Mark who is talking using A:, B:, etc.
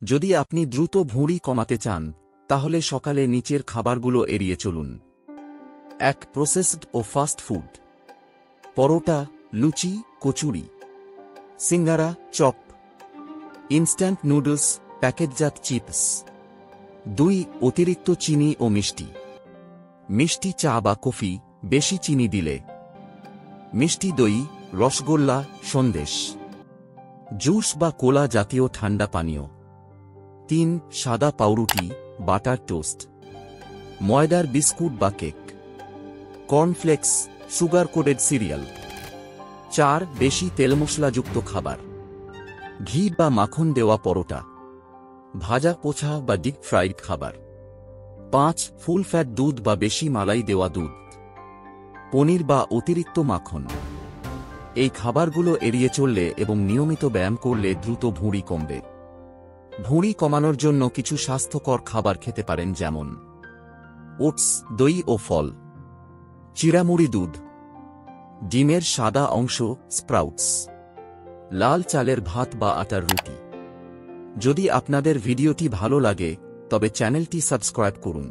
A: যদি আপনি দ্রুত ভুঁড়ি কমাতে চান তাহলে সকালে নিচের খাবারগুলো এড়িয়ে চলুন। 1. প্রসেসড ও ফাস্ট ফুড: পরোটা, লুচি, কচুরি, সিঙ্গারা, চপ, ইনস্ট্যান্ট নুডলস, প্যাকেটজাত চিপস। 2. অতিরিক্ত চিনি ও মিষ্টি: মিষ্টি চা বা কফি, বেশি চিনি দিলে। মিষ্টি দই, রসগোল্লা, সন্দেশ, জুস বা কোলা জাতীয় ঠান্ডা পানীয়। 3. সাদা পাউরুটি, বাটার টোস্ট, ময়দার বিস্কুট বা cake, cornflakes, sugar coded serial. 4. বেশি তেলমশলাযুক্ত খাবার: ঘি বা মাখন দেওয়া পরোটা, ভাজা পোছা বা ডিপ ফ্রাইড খাবার। 5. ফুল ফ্যাট দুধ বা বেশি মালাই দেওয়া দুধ, পনির বা অতিরিক্ত মাখন। এই খাবারগুলো এড়িয়ে চললে এবং নিয়মিত ব্যায়াম করলে দ্রুত ভুঁড়ি কমবে। ভুঁড়ি কমানোর জন্য কিছু স্বাস্থ্যকর খাবার খেতে পারেন, যেমন ওটস, দই ও ফল, চিড়ামুড়ি, দুধ, ডিমের সাদা অংশ, স্প্রাউটস, লাল চালের ভাত বা আটার রুটি। যদি আপনাদের ভিডিওটি ভালো লাগে তবে চ্যানেলটি সাবস্ক্রাইব করুন।